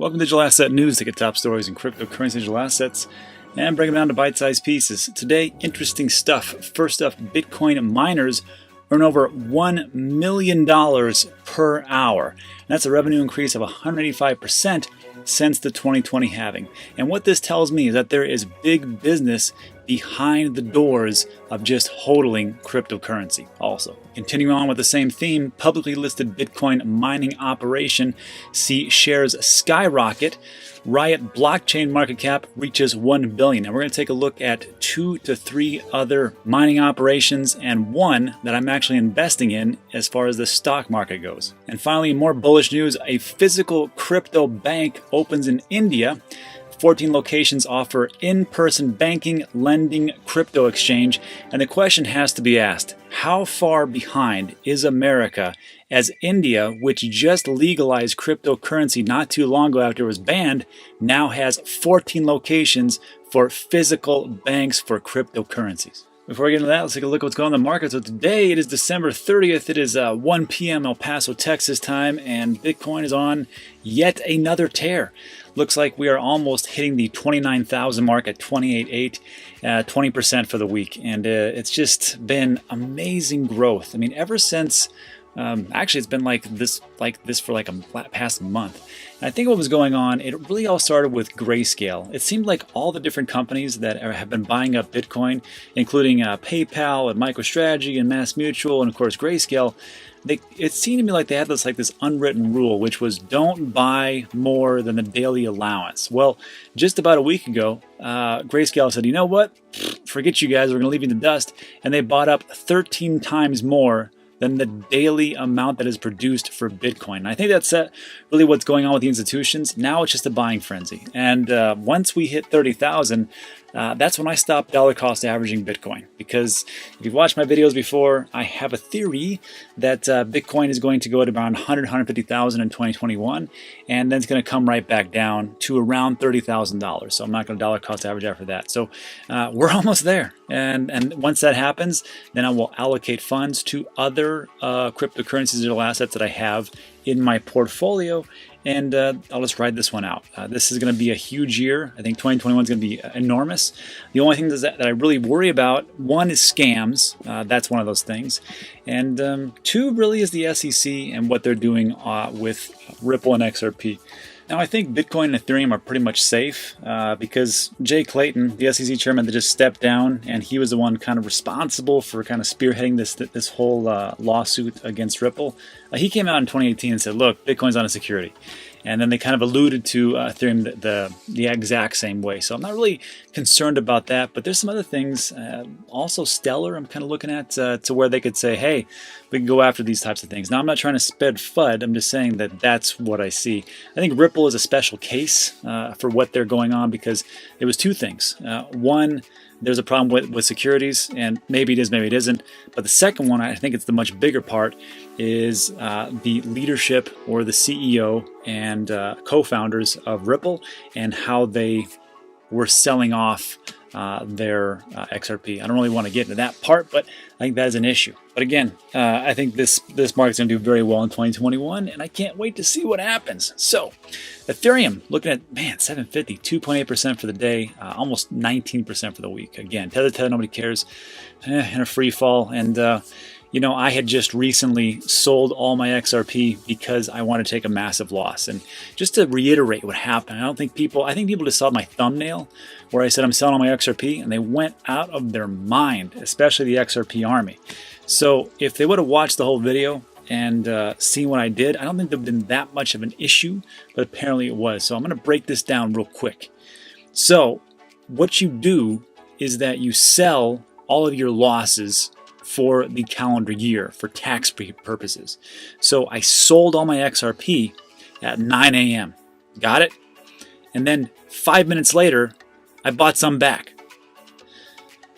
Welcome to Digital Asset News. Take top stories in cryptocurrency digital assets and break them down to bite-sized pieces. Today, interesting stuff. First up, Bitcoin miners earn over $1 million per hour. And that's a revenue increase of 185% since the 2020 halving. And what this tells me is that there is big business behind the doors of just hodling cryptocurrency. Also, continuing on with the same theme, publicly listed Bitcoin mining operation see shares skyrocket. Riot blockchain market cap reaches $1 billion. And we're going to take a look at 2 to 3 other mining operations and one that I'm actually investing in as far as the stock market goes. And finally, more bullish news, a physical crypto bank opens in India. 14 locations offer in-person banking, lending, crypto exchange, and the question has to be asked, how far behind is America as India, which just legalized cryptocurrency not too long ago after it was banned, now has 14 locations for physical banks for cryptocurrencies? Before we get into that, let's take a look at what's going on in the market. So today it is December 30th. It is 1 p.m. El Paso, Texas time, and Bitcoin is on yet another tear. Looks like we are almost hitting the 29,000 mark at 28.8, 20% for the week. And it's just been amazing growth. I mean, ever since, actually it's been like this for like a past month. And I think what was going on, it really all started with Grayscale. It seemed like all the different companies that have been buying up Bitcoin, including PayPal and MicroStrategy and MassMutual and of course Grayscale, it seemed to me like they had this unwritten rule, which was don't buy more than the daily allowance. Well, just about a week ago, Grayscale said, you know what, forget you guys, we're going to leave you in the dust. And they bought up 13 times more than the daily amount that is produced for Bitcoin. And I think that's really what's going on with the institutions. Now it's just a buying frenzy. And once we hit 30,000, that's when I stopped dollar cost averaging Bitcoin. Because if you've watched my videos before, I have a theory that Bitcoin is going to go to around 150,000 in 2021, and then it's going to come right back down to around $30,000. So I'm not going to dollar cost average after that. So we're almost there. And once that happens, then I will allocate funds to other cryptocurrencies, digital assets that I have in my portfolio, and I'll just ride this one out. This is going to be a huge year. I think 2021 is going to be enormous. The only thing that I really worry about, one is scams. That's one of those things. And two really is the SEC and what they're doing with Ripple and XRP. Now, I think Bitcoin and Ethereum are pretty much safe because Jay Clayton, the SEC chairman, that just stepped down, and he was the one kind of responsible for kind of spearheading this whole lawsuit against Ripple. He came out in 2018 and said, look, Bitcoin's not a security. And then they kind of alluded to Ethereum the exact same way. So I'm not really concerned about that. But there's some other things. Also, Stellar, I'm kind of looking at to where they could say, hey, we can go after these types of things. Now, I'm not trying to spread FUD. I'm just saying that that's what I see. I think Ripple is a special case for what they're going on because it was two things. One, there's a problem with securities, and maybe it is, maybe it isn't. But the second one, I think it's the much bigger part, is the leadership or the CEO and co-founders of Ripple and how they were selling off their XRP. I don't really want to get into that part, but I think that is an issue. But again, I think this market's going to do very well in 2021, and I can't wait to see what happens. So, Ethereum, looking at, man, 750, 2.8% for the day, almost 19% for the week. Again, tether, nobody cares, in a free fall. And, I had just recently sold all my XRP because I want to take a massive loss. And just to reiterate what happened, I think people just saw my thumbnail where I said I'm selling all my XRP, and they went out of their mind, especially the XRP army. So if they would have watched the whole video and seen what I did, I don't think there would have been that much of an issue, but apparently it was. So I'm going to break this down real quick. So what you do is that you sell all of your losses for the calendar year for tax purposes. So I sold all my XRP at 9 a.m. Got it? And then 5 minutes later, I bought some back.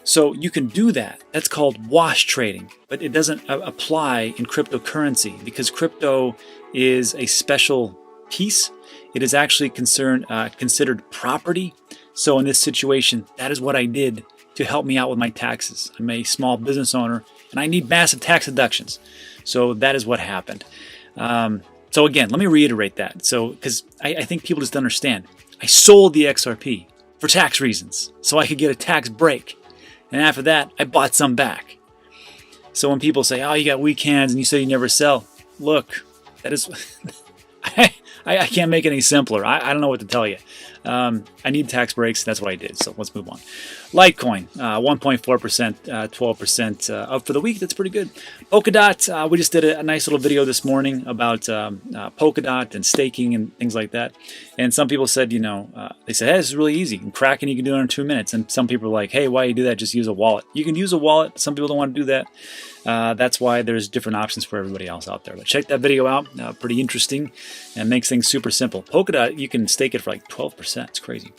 So you can do that. That's called wash trading, but it doesn't apply in cryptocurrency because crypto is a special piece. It is actually considered property. So in this situation, that is what I did to help me out with my taxes. I'm a small business owner and I need massive tax deductions. So that is what happened. So again, let me reiterate that. So, because I think people just don't understand. I sold the XRP for tax reasons, so I could get a tax break. And after that, I bought some back. So when people say, oh, you got weak hands and you say you never sell, look, that is, I can't make it any simpler. I don't know what to tell you. I need tax breaks. That's what I did. So let's move on. Litecoin, 1.4%, 12% up for the week. That's pretty good. Polkadot, we just did a nice little video this morning about Polkadot and staking and things like that. And some people said, they said, hey, this is really easy. And Kraken, you can do it in 2 minutes. And some people are like, hey, why do you do that? Just use a wallet. You can use a wallet. Some people don't want to do that. That's why there's different options for everybody else out there. But check that video out. Pretty interesting and makes things super simple. Polkadot, you can stake it for like 12%. It's crazy.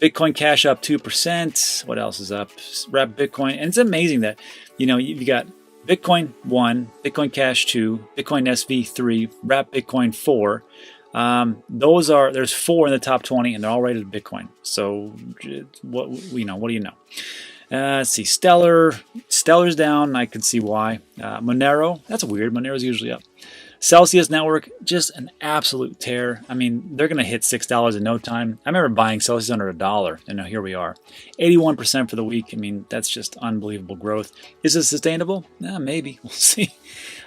Bitcoin Cash up 2%. What else is up? Wrap Bitcoin. And it's amazing that, you got Bitcoin 1, Bitcoin Cash 2, Bitcoin SV 3, Wrap Bitcoin 4. There's 4 in the top 20 and they're all rated Bitcoin. So what do you know? Let's see, Stellar's down. I could see why. Monero, that's weird. Monero's usually up. Celsius Network, just an absolute tear. I mean, they're going to hit $6 in no time. I remember buying Celsius under $1, and now here we are. 81% for the week. I mean, that's just unbelievable growth. Is it sustainable? Maybe. We'll see.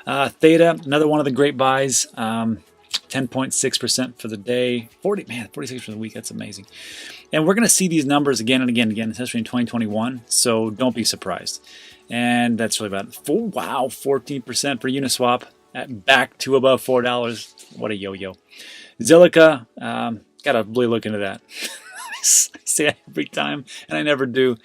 Theta, another one of the great buys. 10.6% for the day. 46 for the week. That's amazing. And we're going to see these numbers again and again and again, especially in 2021. So don't be surprised. And that's really bad. 14% for Uniswap. Back to above $4. What a yo-yo. Zilliqa, gotta really look into that. I say it every time, and I never do.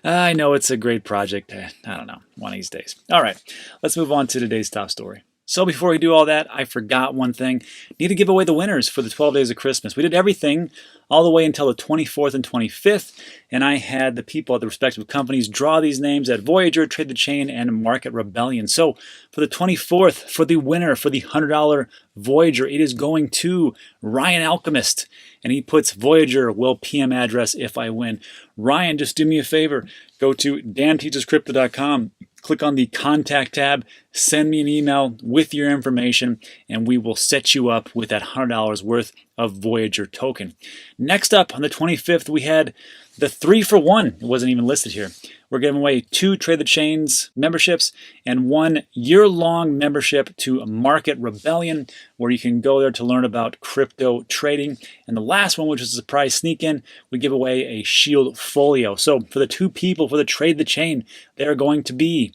I know it's a great project. I don't know, one of these days. All right, let's move on to today's top story. So before we do all that, I forgot one thing. Need to give away the winners for the 12 days of Christmas. We did everything all the way until the 24th and 25th, and I had the people at the respective companies draw these names at Voyager, Trade the Chain, and Market Rebellion. So for the 24th, for the winner, for the $100 Voyager, it is going to Ryan Alchemist, and he puts Voyager will PM address if I win. Ryan, just do me a favor. Go to danteacherscrypto.com. Click on the contact tab, send me an email with your information, and we will set you up with that $100 worth of Voyager token. Next up, on the 25th, we had the 3-for-1. It wasn't even listed here. We're giving away 2 Trade the Chains memberships and 1 year-long membership to Market Rebellion, where you can go there to learn about crypto trading. And the last one, which is a surprise sneak in, we give away a Shield Folio. So for the 2 people for the Trade the Chain, they're going to be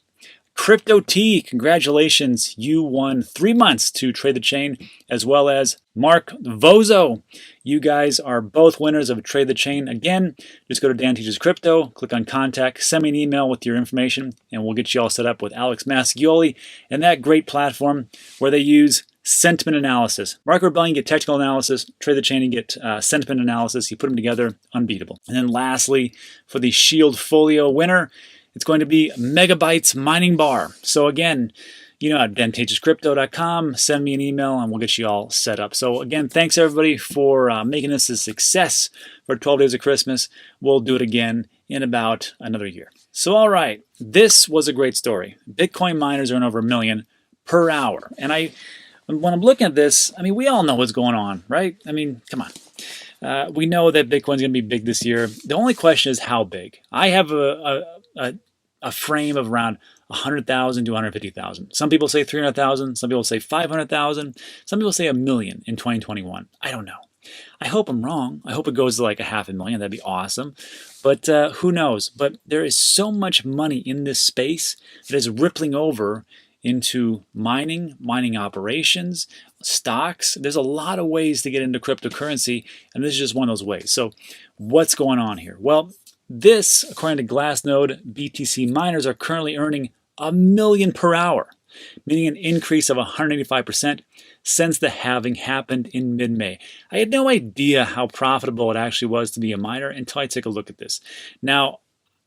Crypto T, congratulations, you won 3 months to Trade the Chain, as well as Mark Vozo. You guys are both winners of Trade the Chain. Again, just go to Dan Teaches Crypto, click on contact, send me an email with your information, and we'll get you all set up with Alex Mascioli and that great platform where they use sentiment analysis. Market Rebellion, get technical analysis. Trade the Chain, and get sentiment analysis. You put them together, unbeatable. And then lastly, for the Shield Folio winner, it's going to be Megabytes Mining Bar. So again, at danteacherscrypto.com, send me an email and we'll get you all set up. So again, thanks everybody for making this a success for 12 days of Christmas. We'll do it again in about another year. So all right, this was a great story. Bitcoin miners earn over $1 million per hour. And when I'm looking at this, we all know what's going on, right? Come on. We know that Bitcoin's going to be big this year. The only question is how big. I have a frame of around 100,000 to 150,000. Some people say 300,000. Some people say 500,000. Some people say $1 million in 2021. I don't know. I hope I'm wrong. I hope it goes to like 500,000. That'd be awesome. But who knows? But there is so much money in this space that is rippling over into mining operations, stocks. There's a lot of ways to get into cryptocurrency, and this is just one of those ways. So what's going on here? Well, this, according to Glassnode, BTC miners are currently earning $1 million per hour, meaning an increase of 185% since the halving happened in mid-May. I had no idea how profitable it actually was to be a miner until I took a look at this. Now,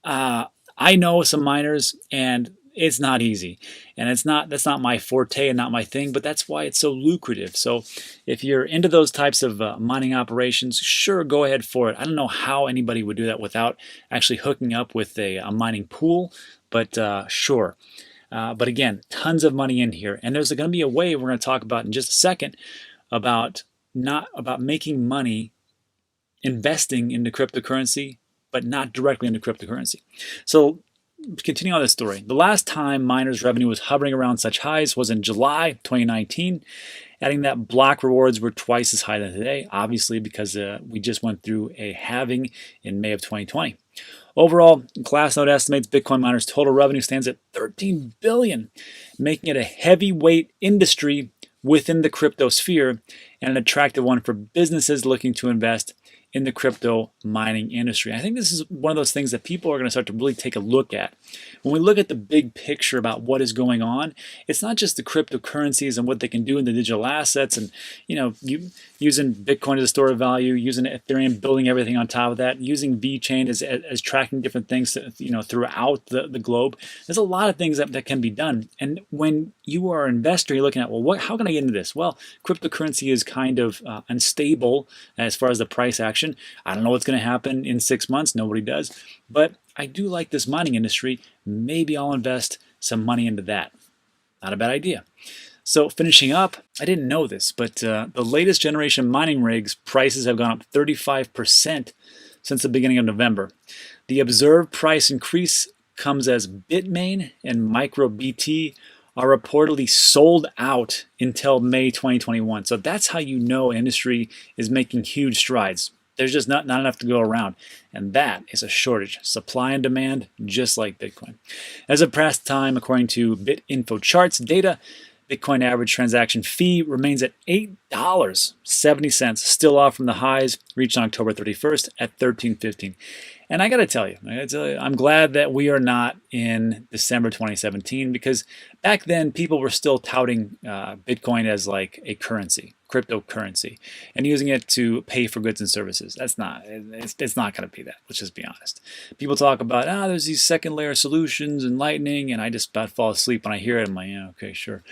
I know some miners, and it's not easy, and that's not my forte and not my thing, but that's why it's so lucrative. So if you're into those types of mining operations, sure, go ahead for it. I don't know how anybody would do that without actually hooking up with a mining pool, but sure. But again, tons of money in here, and there's going to be a way we're going to talk about in just a second about not about making money investing into cryptocurrency, but not directly into cryptocurrency. So continuing on this story, the last time miners' revenue was hovering around such highs was in July 2019, adding that block rewards were twice as high than today, obviously because we just went through a halving in May of 2020. Overall, Glassnode estimates Bitcoin miners' total revenue stands at $13 billion, making it a heavyweight industry within the crypto sphere and an attractive one for businesses looking to invest in the crypto mining industry. I think this is one of those things that people are going to start to really take a look at. When we look at the big picture about what is going on, it's not just the cryptocurrencies and what they can do in the digital assets and, using Bitcoin as a store of value, using Ethereum, building everything on top of that, using VeChain as tracking different things, throughout the globe. There's a lot of things that can be done. And when you are an investor, you're looking at, well, how can I get into this? Well, cryptocurrency is kind of unstable as far as the price action. I don't know what's going to happen in 6 months. Nobody does. But I do like this mining industry. Maybe I'll invest some money into that. Not a bad idea. So finishing up, I didn't know this, but the latest generation mining rigs prices have gone up 35% since the beginning of November. The observed price increase comes as Bitmain and MicroBT are reportedly sold out until May 2021. So that's how you know an industry is making huge strides. There's just not enough to go around. And that is a shortage. Supply and demand, just like Bitcoin. As of past time, according to BitInfo Charts data, Bitcoin average transaction fee remains at $8.70, still off from the highs reached on October 31st at $13.15. And I got to tell you, I'm glad that we are not in December 2017, because back then people were still touting Bitcoin as like a currency, cryptocurrency, and using it to pay for goods and services. It's not going to be that. Let's just be honest. People talk about, there's these second layer solutions and Lightning, and I just about fall asleep when I hear it. I'm like, yeah, okay, sure.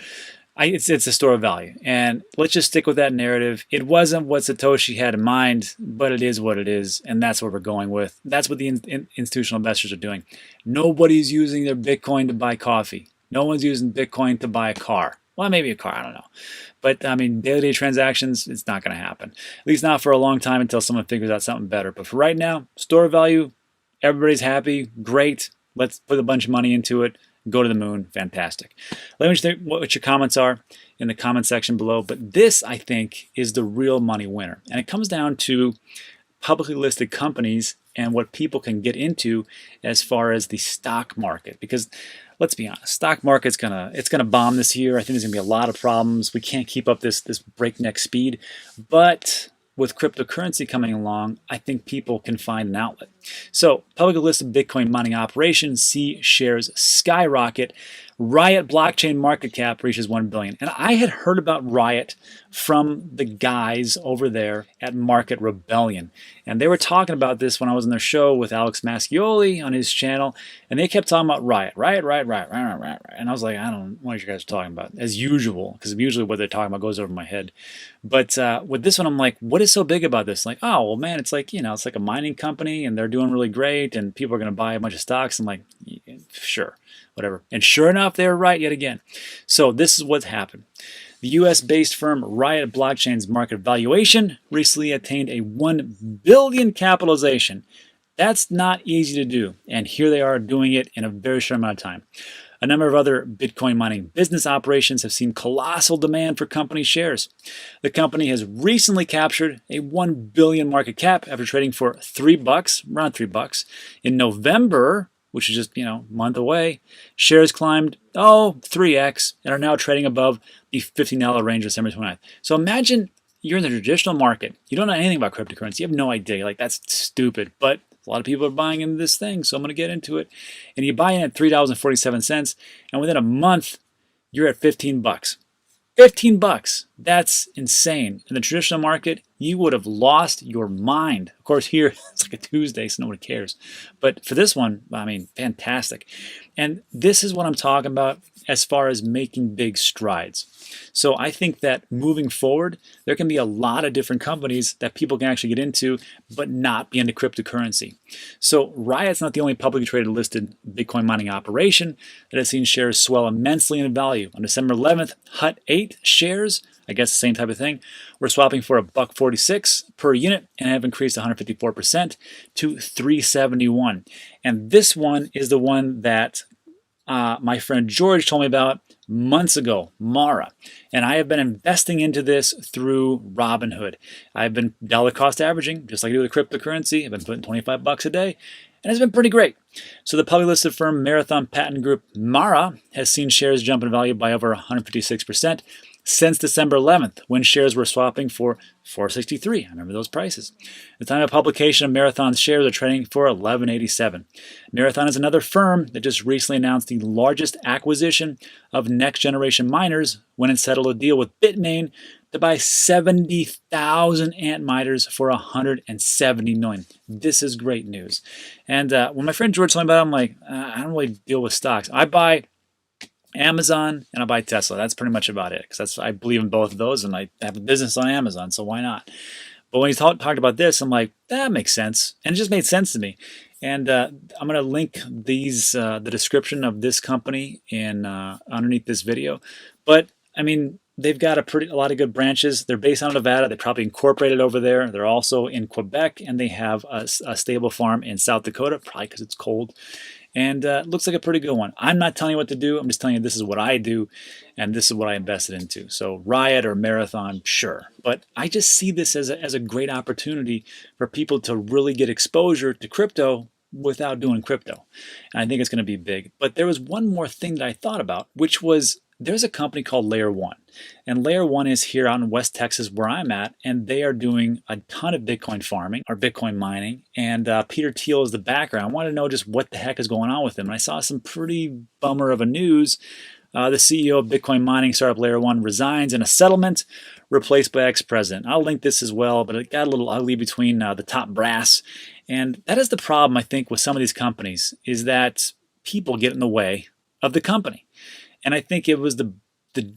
It's a store of value, and let's just stick with that narrative. It wasn't what Satoshi had in mind, but it is what it is, and that's what we're going with. That's what the institutional investors are doing. Nobody's using their Bitcoin to buy coffee. No one's using Bitcoin to buy a car. Well, maybe a car, I don't know. But, I mean, day-to-day transactions, it's not going to happen. At least not for a long time until someone figures out something better. But for right now, store of value, everybody's happy, great. Let's put a bunch of money into it. Go to the moon. Fantastic. Let me know what your comments are in the comment section below. But this, I think, is the real money winner. And it comes down to publicly listed companies and what people can get into as far as the stock market. Because let's be honest, stock market's gonna bomb this year. I think there's gonna be a lot of problems. We can't keep up this breakneck speed. But with cryptocurrency coming along, I think people can find an outlet. So, publicly listed Bitcoin mining operations see shares skyrocket. Riot blockchain market cap reaches $1 billion. And I had heard about Riot from the guys over there at Market Rebellion. And they were talking about this when I was on their show with Alex Mascioli on his channel. And they kept talking about Riot. And I was like, I don't know what you guys are talking about, as usual, because usually what they're talking about goes over my head. But with this one, I'm like, what is so big about this? Like, oh, well, man, it's like, it's like a mining company and they're doing really great and people are going to buy a bunch of stocks. I'm like, yeah, sure, whatever. And sure enough, they were right yet again. So this is what's happened. The US-based firm Riot Blockchain's market valuation recently attained a $1 billion capitalization. That's not easy to do, and here they are doing it in a very short amount of time. A number of other Bitcoin mining business operations have seen colossal demand for company shares. The company has recently captured a $1 billion market cap after trading for $3, around $3. In November, which is just, a month away, shares climbed, 3x, and are now trading above the $15 range December 29th. So imagine you're in the traditional market. You don't know anything about cryptocurrency. You have no idea. You're like, that's stupid. But a lot of people are buying into this thing, so I'm going to get into it. And you buy in at $3.47, and within a month, you're at $15. $15. That's insane. In the traditional market, you would have lost your mind. Of course, here, it's like a Tuesday, so nobody cares. But for this one, I mean, fantastic. And this is what I'm talking about as far as making big strides. So I think that moving forward, there can be a lot of different companies that people can actually get into, but not be into cryptocurrency. So Riot's not the only publicly traded listed Bitcoin mining operation that has seen shares swell immensely in value. On December 11th, Hut 8 shares I guess the same type of thing. We're swapping for $1.46 per unit and have increased 154% to 371. And this one is the one that my friend George told me about months ago, Mara. And I have been investing into this through Robinhood. I've been dollar cost averaging, just like I do with cryptocurrency. I've been putting 25 bucks a day, and it's been pretty great. So the publicly listed firm Marathon Patent Group, Mara, has seen shares jump in value by over 156% since December 11th, when shares were swapping for $4.63. I remember those prices. At the time of publication of Marathon's shares are trading for $11.87. Marathon is another firm that just recently announced the largest acquisition of next-generation miners when it settled a deal with Bitmain to buy 70,000 Antminers for $170 million. This is great news. And when my friend George told me about it, I'm like, I don't really deal with stocks. I buy Amazon and I buy Tesla. That's pretty much about it, because I believe in both of those, and I have a business on Amazon, so why not? But when he talked about this, I'm like, that makes sense, and it just made sense to me. And I'm going to link the description of this company in underneath this video. But I mean, they've got a lot of good branches. They're based out of Nevada. They probably incorporated over there. They're also in Quebec, and they have a stable farm in South Dakota, probably because it's cold. And it looks like a pretty good one. I'm not telling you what to do. I'm just telling you this is what I do, and this is what I invested into. So Riot or Marathon, sure. But I just see this as a great opportunity for people to really get exposure to crypto without doing crypto. And I think it's going to be big. But there was one more thing that I thought about, which was there's a company called Layer 1. And Layer 1 is here out in West Texas where I'm at, and they are doing a ton of Bitcoin farming or Bitcoin mining. And Peter Thiel is the background. I wanted to know just what the heck is going on with him. And I saw some pretty bummer of a news. The CEO of Bitcoin mining startup Layer 1 resigns in a settlement, replaced by ex-president. I'll link this as well, but it got a little ugly between the top brass. And that is the problem, I think, with some of these companies, is that people get in the way of the company. And I think it was the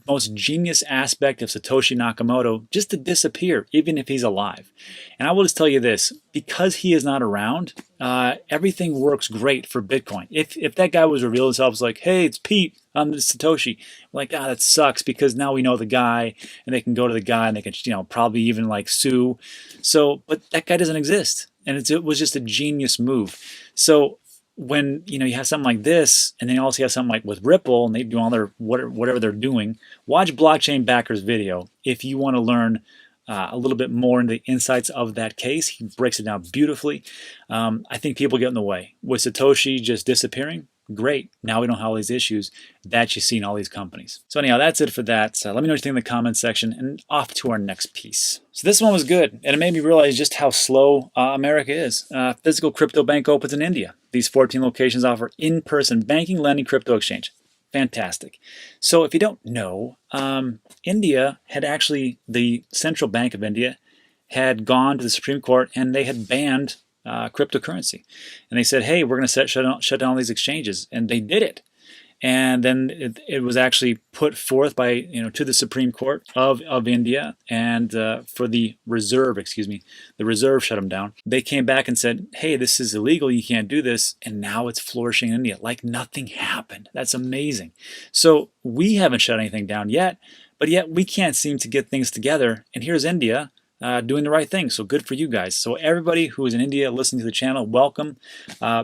most genius aspect of Satoshi Nakamoto just to disappear, even if he's alive. And I will just tell you this, because he is not around, everything works great for Bitcoin. If that guy was revealed himself as like, hey, it's Pete, I'm Satoshi, we're like, that sucks, because now we know the guy, and they can go to the guy, and they can, probably even like sue. So, but that guy doesn't exist. And it was just a genius move. So when you have something like this, and then you also have something like with Ripple, and they do all their whatever they're doing, watch Blockchain Backer's video if you want to learn a little bit more into the insights of that case. He breaks it down beautifully. I think people get in the way. With Satoshi just disappearing, great. Now we don't have all these issues that you see in all these companies. So anyhow, that's it for that. Let me know what you think in the comments section, and off to our next piece. So this one was good, and it made me realize just how slow America is. Physical crypto bank opens in India. These 14 locations offer in-person banking, lending, crypto exchange. Fantastic. So if you don't know, India had actually, the Central Bank of India had gone to the Supreme Court, and they had banned cryptocurrency. And they said, hey, we're going to shut down all these exchanges. And they did it. And then it was actually put forth by, to the Supreme Court of India, and for the Reserve, the Reserve shut them down. They came back and said, hey, this is illegal, you can't do this. And now it's flourishing in India like nothing happened. That's amazing. So we haven't shut anything down yet, but yet we can't seem to get things together. And here's India doing the right thing. So good for you guys. So everybody who is in India listening to the channel, welcome.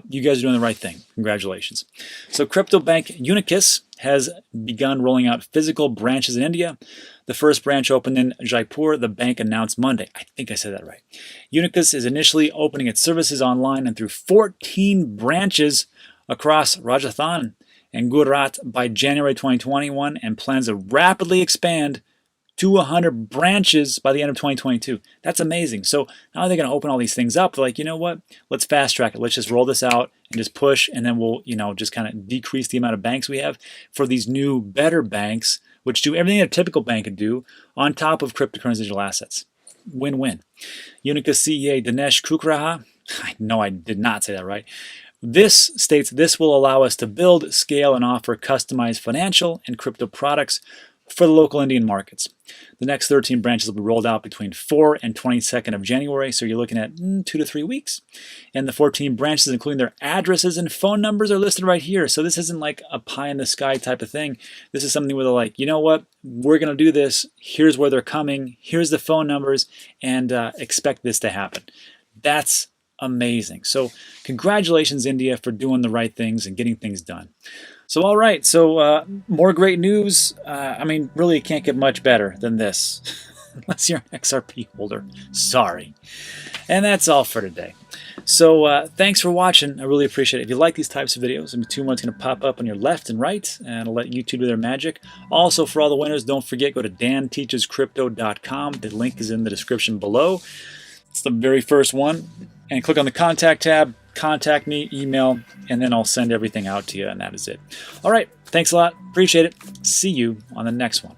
You guys are doing the right thing. Congratulations. So crypto bank Unicus has begun rolling out physical branches in India. The first branch opened in Jaipur, the bank announced Monday. I think I said that right. Unicus is initially opening its services online and through 14 branches across Rajasthan and Gujarat by January 2021, and plans to rapidly expand to 100 branches by the end of 2022. That's amazing. So now they're going to open all these things up. They're like, you know what? Let's fast track it. Let's just roll this out and just push, and then we'll, just kind of decrease the amount of banks we have for these new, better banks, which do everything that a typical bank could do on top of cryptocurrency digital assets. Win-win. Unicus CEO Dinesh Kukraha, I know I did not say that right. This states this will allow us to build, scale, and offer customized financial and crypto products for the local Indian markets. The next 13 branches will be rolled out between 4 and 22nd of January, so you're looking at 2 to 3 weeks. And the 14 branches, including their addresses and phone numbers, are listed right here. So this isn't like a pie-in-the-sky type of thing. This is something where they're like, you know what, we're going to do this. Here's where they're coming. Here's the phone numbers, and expect this to happen. That's amazing. So congratulations, India, for doing the right things and getting things done. So all right, so more great news. I mean, really, it can't get much better than this, unless you're an XRP holder. Sorry. And that's all for today. So thanks for watching. I really appreciate it. If you like these types of videos, in 2 months going to pop up on your left and right, and I'll let YouTube do their magic. Also, for all the winners, don't forget, go to danteachescrypto.com. The link is in the description below. It's the very first one. And click on the Contact tab, contact me, email, and then I'll send everything out to you, and that is it. All right, thanks a lot. Appreciate it. See you on the next one.